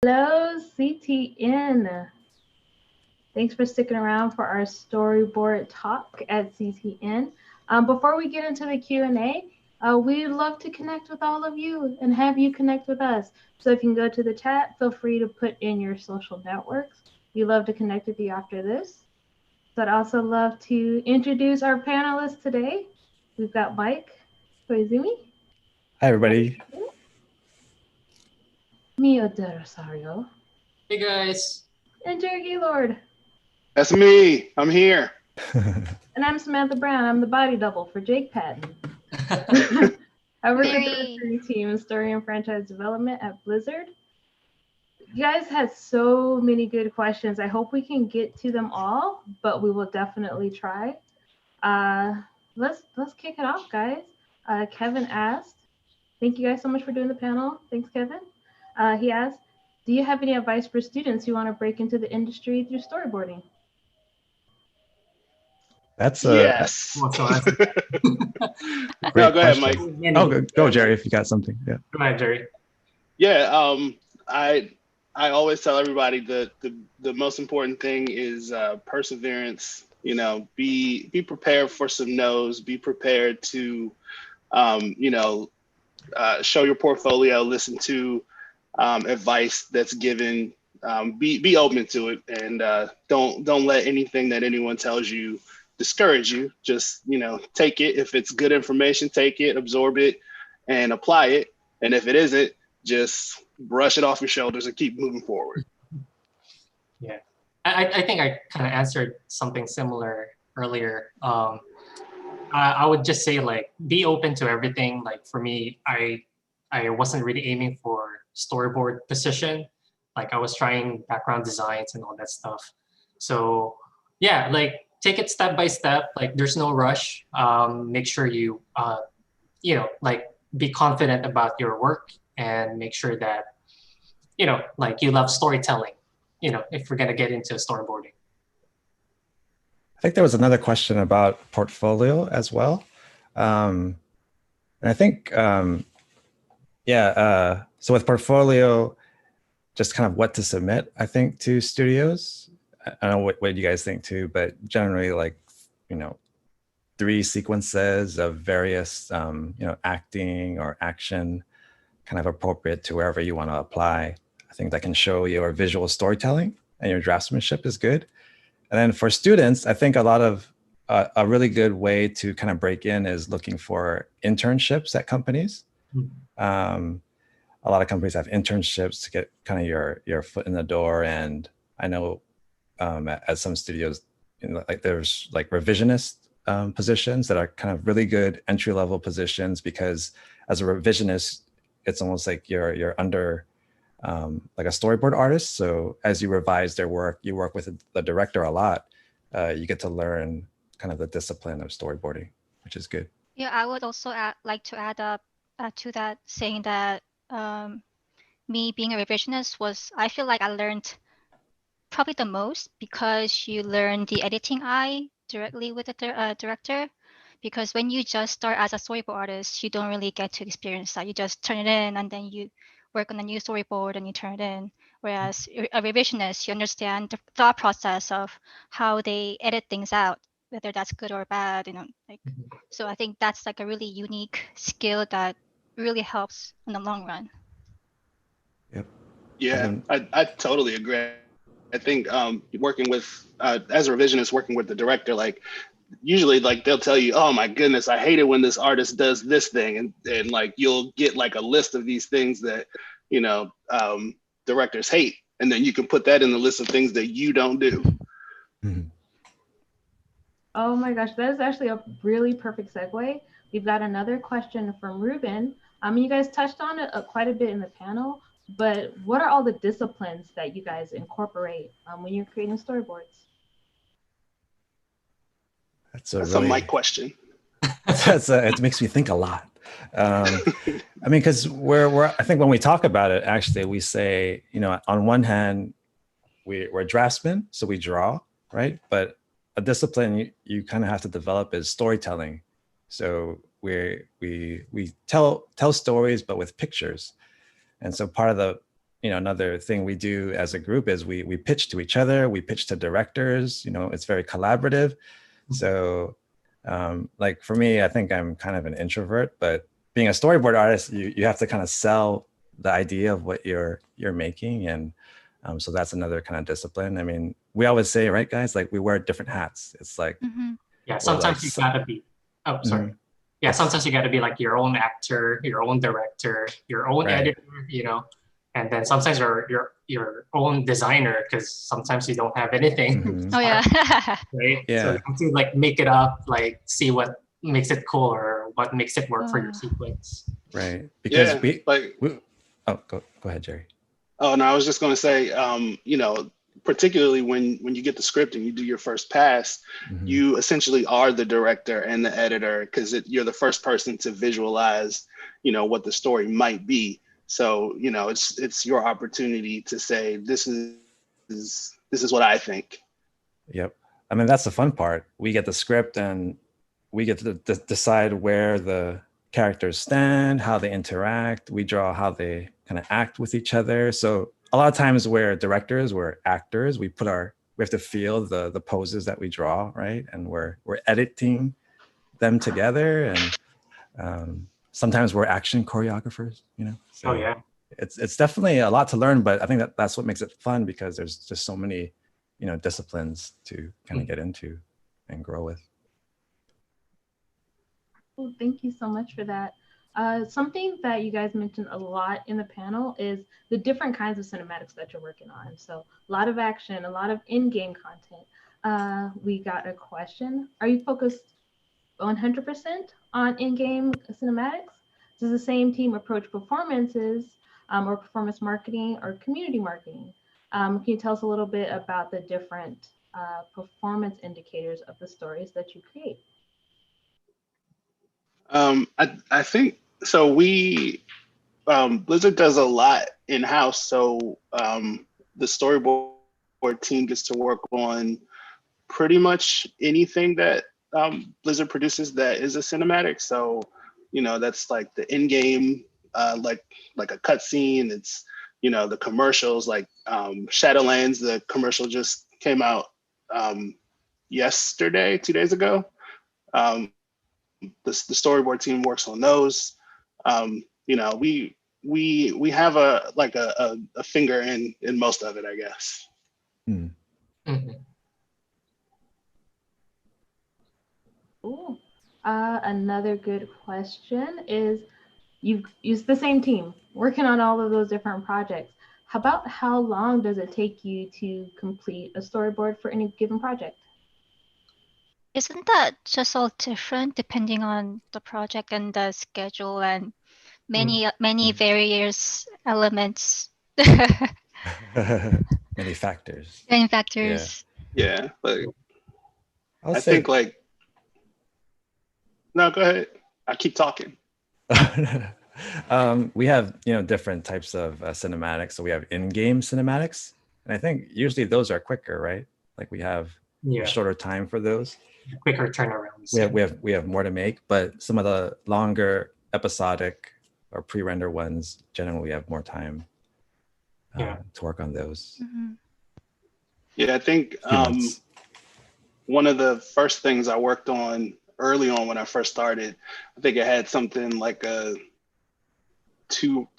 Hello, CTN. Thanks for sticking around for our storyboard talk at CTN. Before we get into the Q&A, we'd love to connect with all of you and have you connect with us. So if you can go to the chat, feel free to put in your social networks. We'd love to connect with you after this. So I'd also love to introduce our panelists today. We've got Mike Koizumi, Hi, everybody. Mio de Rosario, Hey guys. and Jerry Gaylord. That's me. I'm here. And I'm Samantha Brown. I'm the body double for Jake Patton. I work with the recruiting team in story and franchise development at Blizzard. You guys had so many good questions. I hope we can get to them all, but we will definitely try. Let's kick it off, guys. Kevin asked, thank you guys so much for doing the panel. Thanks, Kevin. He asked, do you have any advice for students who want to break into the industry through storyboarding? That's yes. No, go ahead, Mike. Oh, go, Jerry, if you got something. Yeah. Go ahead, Jerry. Yeah. I always tell everybody that the most important thing is perseverance. You know, be prepared for some no's. Be prepared to, show your portfolio. Listen to advice that's given. Be open to it, and don't let anything that anyone tells you discourage you. Just take it. If it's good information, take it, absorb it, and apply it. And if it isn't, just brush it off your shoulders and keep moving forward. Yeah, I think I kind of answered something similar earlier. I would just say, like, be open to everything. Like, for me, I wasn't really aiming for storyboard position. Like, I was trying background designs and all that stuff. So yeah, like, take it step by step. Like, there's no rush. Make sure you like, be confident about your work, and make sure that like, you love storytelling, if we're going to get into storyboarding. I think there was another question about portfolio as well. And I think, so with portfolio, just kind of what to submit, I think, to studios. I don't know what you guys think too, but generally, like, 3 sequences of various, acting or action, kind of appropriate to wherever you want to apply. I think that can show your visual storytelling, and your draftsmanship is good. And then for students, I think a lot of a really good way to kind of break in is looking for internships at companies. A lot of companies have internships to get kind of your foot in the door. And I know at some studios, like, there's like revisionist positions that are kind of really good entry-level positions, because as a revisionist, it's almost like you're under like a storyboard artist. So as you revise their work, you work with the director a lot. You get to learn kind of the discipline of storyboarding, which is good. Yeah, I would also like to add up to that, saying that me being a revisionist I feel like I learned probably the most, because you learn the editing eye directly with the director. Because when you just start as a storyboard artist, you don't really get to experience that. You just turn it in, and then you work on a new storyboard and you turn it in. Whereas a revisionist, you understand the thought process of how they edit things out, whether that's good or bad, So I think that's like a really unique skill that really helps in the long run. Yep. Yeah, I totally agree. I think working with, as a revisionist, working with the director, like, usually, like, they'll tell you, oh my goodness, I hate it when this artist does this thing. And like, you'll get like a list of these things that, directors hate. And then you can put that in the list of things that you don't do. Mm-hmm. Oh my gosh, that is actually a really perfect segue. We've got another question from Ruben. You guys touched on it quite a bit in the panel, but what are all the disciplines that you guys incorporate when you're creating storyboards? That's a Mike question. It makes me think a lot. I mean, because I think when we talk about it, actually, we say, on one hand, we're draftsmen, so we draw, right? But a discipline you kind of have to develop is storytelling. So we tell stories, but with pictures. And so part of another thing we do as a group is we pitch to each other, we pitch to directors. It's very collaborative. So like for me, I think I'm kind of an introvert, but being a storyboard artist, you have to kind of sell the idea of what you're making. And so that's another kind of discipline. I mean, we always say, right, guys, like we wear different hats. It's like, yeah, sometimes you gotta be, oh, sorry. Yeah, sometimes you gotta be like your own actor, your own director, your own editor, and then sometimes your own designer, because sometimes you don't have anything. Oh yeah. Right? Yeah. So you have to like make it up, like see what makes it cool or what makes it work for your sequence. Right. Because oh, go ahead, Jerry. Oh, no, I was just going to say, particularly when you get the script and you do your first pass, you essentially are the director and the editor, because you're the first person to visualize, what the story might be. So, it's your opportunity to say, this is what I think. Yep. I mean, that's the fun part. We get the script and we get to decide where the characters stand, how they interact. We draw how they kind of act with each other. So a lot of times we're directors, we're actors. We have to feel the poses that we draw, right? And we're editing them together. And sometimes we're action choreographers, So it's definitely a lot to learn, but I think that's what makes it fun, because there's just so many, disciplines to kind of get into and grow with. Well, thank you so much for that. Something that you guys mentioned a lot in the panel is the different kinds of cinematics that you're working on. So a lot of action, a lot of in-game content. We got a question. Are you focused 100% on in-game cinematics? Does the same team approach performances or performance marketing or community marketing? Can you tell us a little bit about the different performance indicators of the stories that you create? I think so. Blizzard does a lot in-house. So the storyboard team gets to work on pretty much anything that Blizzard produces that is a cinematic. So, that's like the in-game, like a cutscene. It's, the commercials, like Shadowlands, the commercial just came out yesterday, 2 days ago. The storyboard team works on those. We have a finger in most of it, I guess. Cool. Another good question is, you've used the same team working on all of those different projects. How long does it take you to complete a storyboard for any given project? Isn't that just all different depending on the project and the schedule and many various elements? Many factors. Many factors. Yeah, but I think no, go ahead. I keep talking. We have different types of cinematics. So we have in-game cinematics, and I think usually those are quicker, right? Like we have a shorter time for those. Quicker turnarounds. We have more to make, but some of the longer episodic or pre-render ones, generally we have more time to work on those. Yeah, I think one of the first things I worked on early on when I first started, I think it had something like a two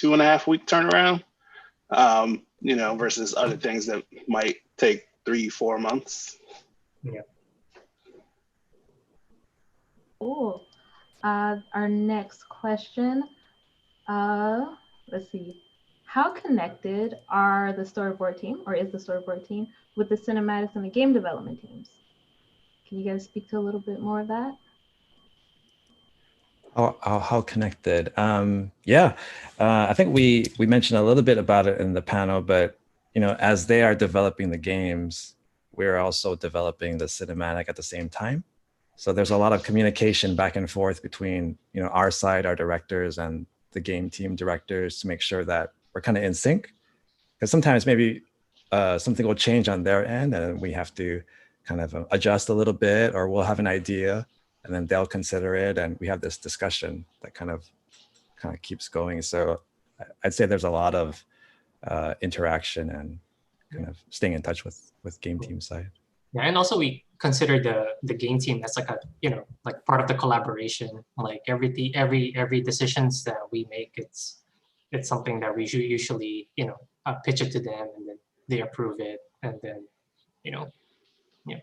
and a half week turnaround, versus other things that might take 3-4 months. Yeah. Cool. Our next question, let's see. How connected are the storyboard team, or is the storyboard team, with the cinematics and the game development teams? Can you guys speak to a little bit more of that? How connected? I think we mentioned a little bit about it in the panel, but as they are developing the games, we're also developing the cinematic at the same time. So there's a lot of communication back and forth between our side, our directors, and the game team directors to make sure that we're kind of in sync. Because sometimes maybe something will change on their end, and we have to kind of adjust a little bit, or we'll have an idea, and then they'll consider it, and we have this discussion that kind of keeps going. So I'd say there's a lot of interaction and kind of staying in touch with game team side. Yeah, and also we consider the game team as like a, you know, like part of the collaboration. Like every decisions that we make, it's something that we should usually, you know, pitch it to them, and then they approve it, and then, you know, yeah.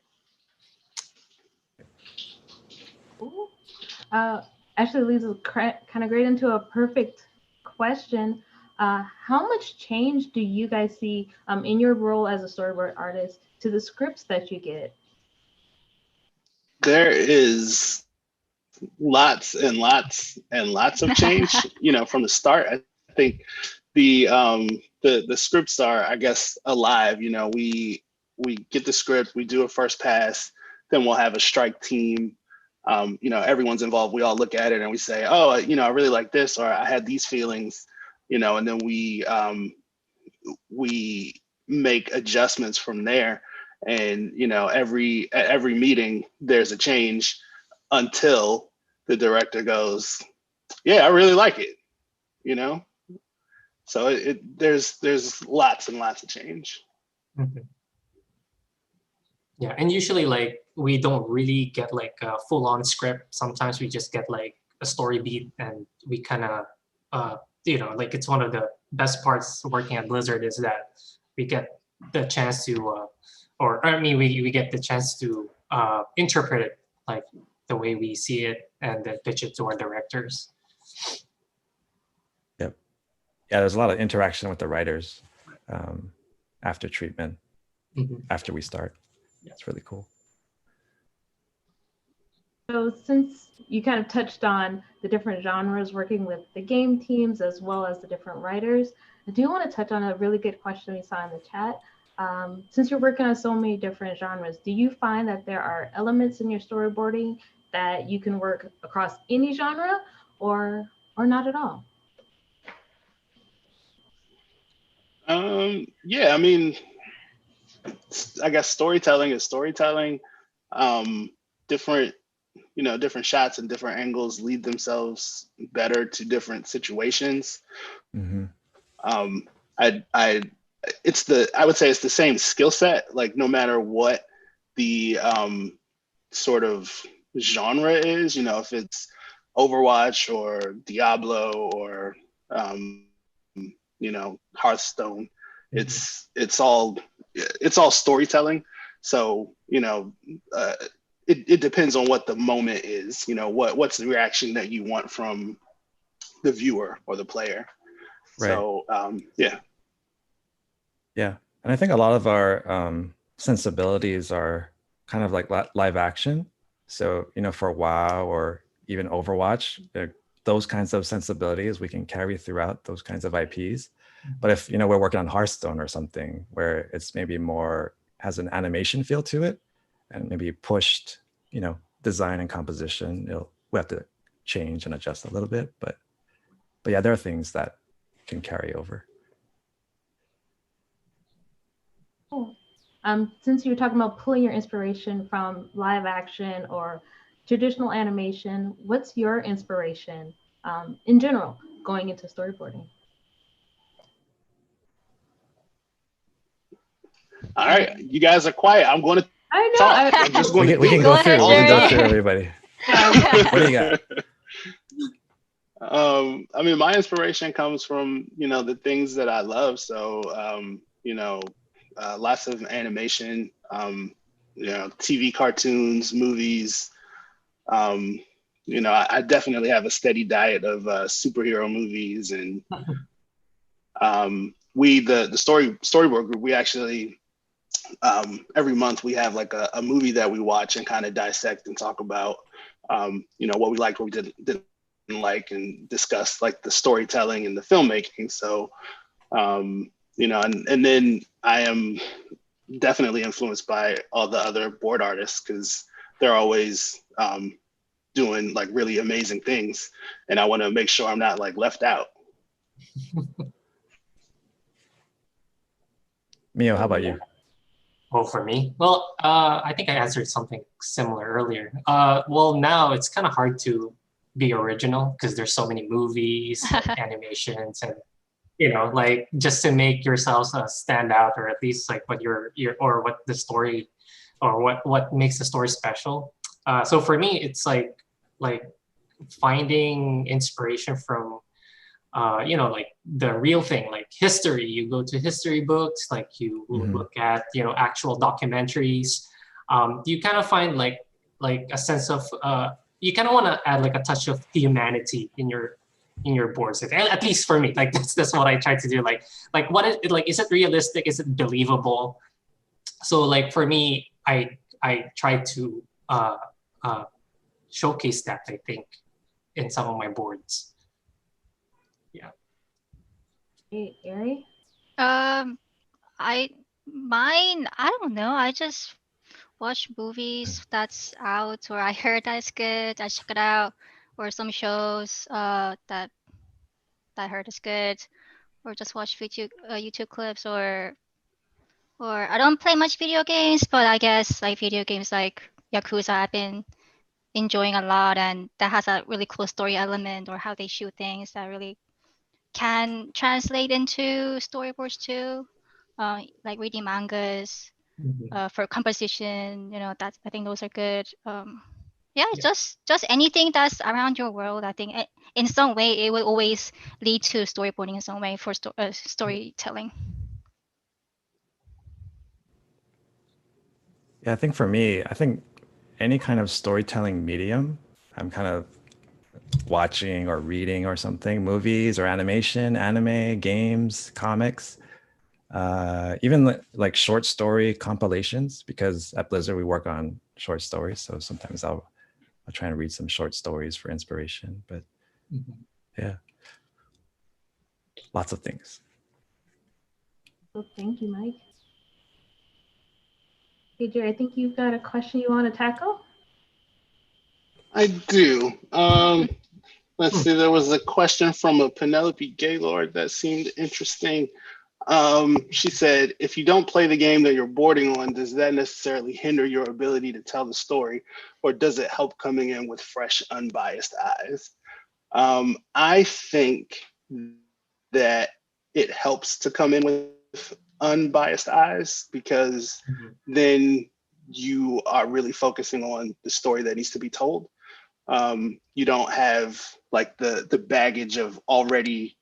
Cool. Actually leads us kind of great into a perfect question. How much change do you guys see in your role as a storyboard artist to the scripts that you get? There is lots and lots and lots of change. You know, from the start, I think the scripts are, I guess, alive. You know, we get the script, we do a first pass, then we'll have a strike team. You know, everyone's involved. We all look at it and we say, oh, you know, I really like this, or I had these feelings, you know, and then we make adjustments from there. And, you know, at every meeting, there's a change until the director goes, yeah, I really like it, you know? So there's lots and lots of change. Mm-hmm. Yeah, and usually like we don't really get like a full-on script. Sometimes we just get like a story beat, and we kind of, you know, like it's one of the best parts working at Blizzard is that we get the chance to, or I mean, we get the chance to interpret it like the way we see it, and then pitch it to our directors. Yep. Yeah, there's a lot of interaction with the writers after treatment, after we start. It's really cool. So since you kind of touched on the different genres working with the game teams as well as the different writers, I do want to touch on a really good question we saw in the chat. Since you're working on so many different genres, do you find that there are elements in your storyboarding that you can work across any genre, or not at all? Yeah, I mean, I guess storytelling is storytelling. Different shots and different angles lead themselves better to different situations. Mm-hmm. I would say it's the same skill set, like no matter what the sort of genre is, you know, if it's Overwatch or Diablo or you know, Hearthstone, it's all storytelling. So, you know, it depends on what the moment is, you know, what's the reaction that you want from the viewer or the player. Right. So yeah. And I think a lot of our sensibilities are kind of like live action. So, you know, for WoW or even Overwatch, those kinds of sensibilities we can carry throughout those kinds of IPs. But if, you know, we're working on Hearthstone or something where it's maybe more has an animation feel to it and maybe pushed, you know, design and composition, we have to change and adjust a little bit. But yeah, there are things that can carry over. Cool. Since you were talking about pulling your inspiration from live action or traditional animation, what's your inspiration in general going into storyboarding? All right, you guys are quiet. I'm going to I know. I'm just going we can go through. We can go through everybody. What do you got? I mean, my inspiration comes from, you know, the things that I love. So, you know, lots of animation, you know, TV cartoons, movies. You know, I definitely have a steady diet of superhero movies, and the storyboard group, we actually every month we have like a movie that we watch and kind of dissect and talk about, you know, what we liked, what we didn't like, and discuss like the storytelling and the filmmaking. So, you know, and then I am definitely influenced by all the other board artists because they're always doing like really amazing things, and I want to make sure I'm not like left out. Mio, how about you? Well, for me, well, I think I answered something similar earlier. Well, now it's kind of hard to be original because there's so many movies, animations, and like just to make yourselves stand out, or at least like what your or what the story, or what makes the story special. So for me, it's like finding inspiration from like the real thing, like history. You go to history books, like you look at actual documentaries. You kind of find like a sense of you kind of want to add like a touch of humanity in your boards. At least for me, like that's what I try to do. Like what is it realistic? Is it believable? So like for me, I try to showcase that, I think, in some of my boards. Yeah. Hey, Ari? I don't know. I just watch movies that's out, or I heard that it's good. I check it out, or some shows that I heard is good, or just watch YouTube clips, or I don't play much video games, but I guess like video games like Yakuza I've been enjoying a lot, and that has a really cool story element, or how they shoot things that really can translate into storyboards too. Like reading mangas for composition, that I think those are good. Yeah, just anything that's around your world. I think in some way it will always lead to storyboarding in some way for storytelling. Yeah, I think for me, I think any kind of storytelling medium, I'm kind of watching or reading or something, movies or animation, anime, games, comics, even like short story compilations, because at Blizzard we work on short stories. So sometimes I'll try and read some short stories for inspiration, but yeah, lots of things. Well, thank you, Mike. Hey, Jerry, I think you've got a question you want to tackle? I do. Let's see, there was a question from a Penelope Gaylord that seemed interesting. She said, if you don't play the game that you're boarding on, does that necessarily hinder your ability to tell the story, or does it help coming in with fresh, unbiased eyes? I think that it helps to come in with unbiased eyes, because then you are really focusing on the story that needs to be told. You don't have like the baggage of already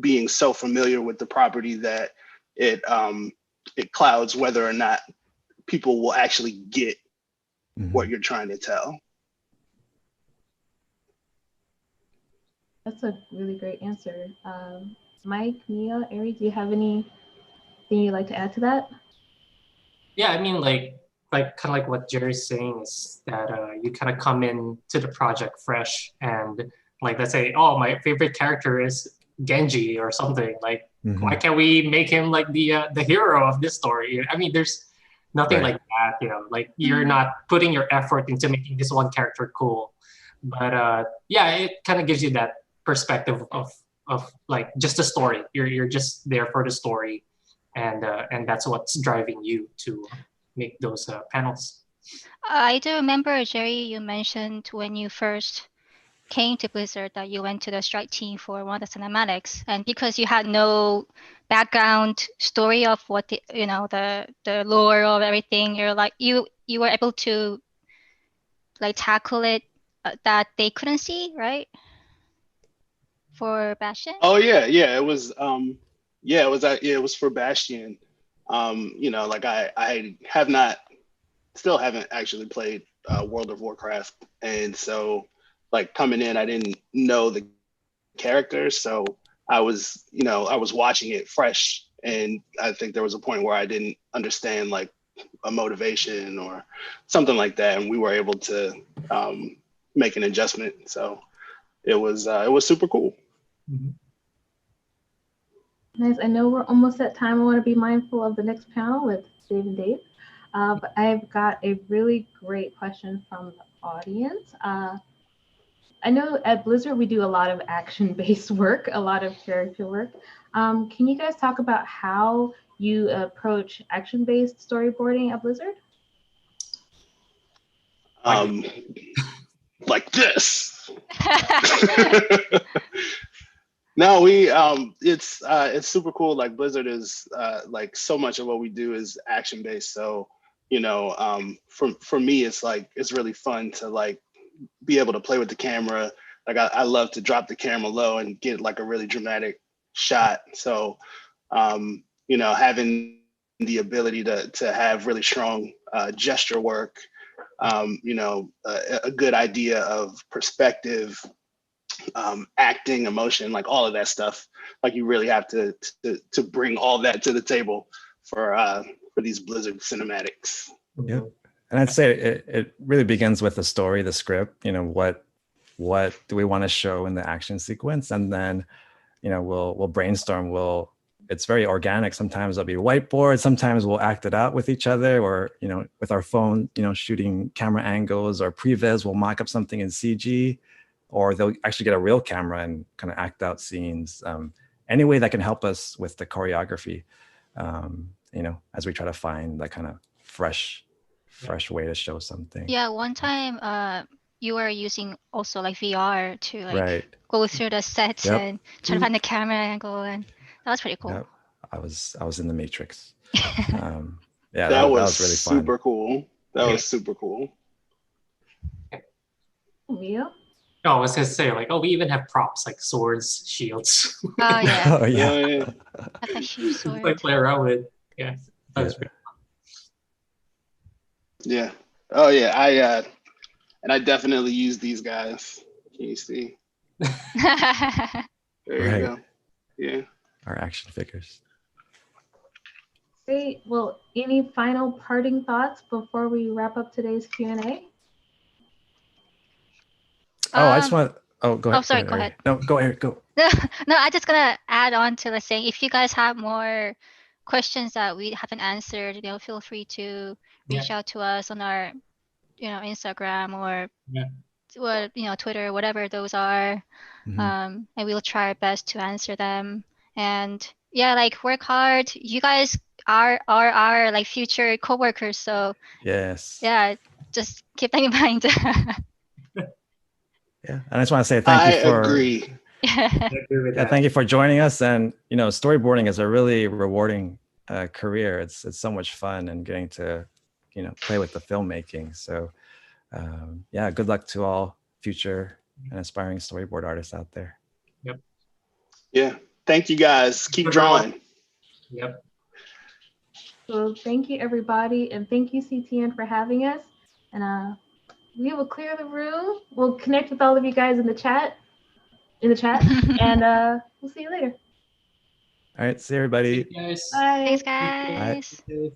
being so familiar with the property that it clouds whether or not people will actually get what you're trying to tell. That's a really great answer. Mike, Mia, Ari, do you have anything you'd like to add to that? Yeah, I mean, like kind of like what Jerry's saying is that you kind of come in to the project fresh, and like let's say, oh, my favorite character is Genji or something. Like, why can't we make him like the hero of this story? I mean, there's nothing like that, like you're not putting your effort into making this one character cool. But yeah, it kind of gives you that perspective of like just the story. You're just there for the story. And that's what's driving you to make those panels. I do remember, Jerry, you mentioned when you first came to Blizzard that you went to the strike team for one of the cinematics, and because you had no background story of what the lore of everything, you're like you were able to like tackle it that they couldn't see, right? For Bastion. Oh yeah, it was it was for Bastion. Like I have not, still haven't actually played World of Warcraft, and so like coming in, I didn't know the characters, so I was watching it fresh, and I think there was a point where I didn't understand like a motivation or something like that, and we were able to make an adjustment. So it was super cool. Nice. I know we're almost at time. I want to be mindful of the next panel with Dave and Dave. But I've got a really great question from the audience. I know at Blizzard we do a lot of action-based work, a lot of character work. Can you guys talk about how you approach action-based storyboarding at Blizzard? Like this. No, we it's super cool. Like Blizzard is like so much of what we do is action based. So, for me it's like it's really fun to like be able to play with the camera. Like I love to drop the camera low and get like a really dramatic shot. So having the ability to have really strong gesture work, a good idea of perspective, acting, emotion, like all of that stuff. Like you really have to bring all that to the table for these Blizzard cinematics. Yeah. And I'd say it really begins with the story, the script, what do we want to show in the action sequence? And then, we'll brainstorm. It's very organic. Sometimes there'll be a whiteboard. Sometimes we'll act it out with each other or, with our phone, shooting camera angles or previs, we'll mock up something in CG, or they'll actually get a real camera and kind of act out scenes. Any way that can help us with the choreography, as we try to find that kind of fresh way to show something. Yeah, one time you were using also like VR to like Right. go through the sets Yep. and try to find the camera angle, and that was pretty cool. Yep. I was in the Matrix. Yeah, that was was really super fun. cool. That was super cool. Leo? No, I was gonna say like, we even have props like swords, shields. Oh yeah, Oh yeah. Yeah. like a huge sword. Like play around with. Yeah, that was pretty Yeah. Oh yeah. I definitely use these guys. Can you see? There Right. you go. Yeah. Our action figures. Great. Well, any final parting thoughts before we wrap up today's Q&A? Oh, I just want. Oh, go ahead. Oh, sorry. Go Ari. ahead. No, go ahead. Go. No, I just gonna add on to the saying. If you guys have more questions that we haven't answered, feel free to reach out to us on our, Instagram or Twitter, whatever those are. Mhm. And we'll try our best to answer them. And yeah, like work hard. You guys are our like future coworkers, so Yes. yeah, just keep that in mind. Yeah, and I just want to say thank you for. agree. I agree with Yeah, that. thank you for joining us. And storyboarding is a really rewarding career. It's so much fun and getting to play with the filmmaking. So yeah, good luck to all future and aspiring storyboard artists out there. Yep. Yeah. Thank you guys. Keep drawing. Yep. So thank you, everybody. And thank you, CTN, for having us. And we will clear the room. We'll connect with all of you guys in the chat. And we'll see you later. All right, see everybody. Thank you guys. Bye. Thanks, guys. Bye.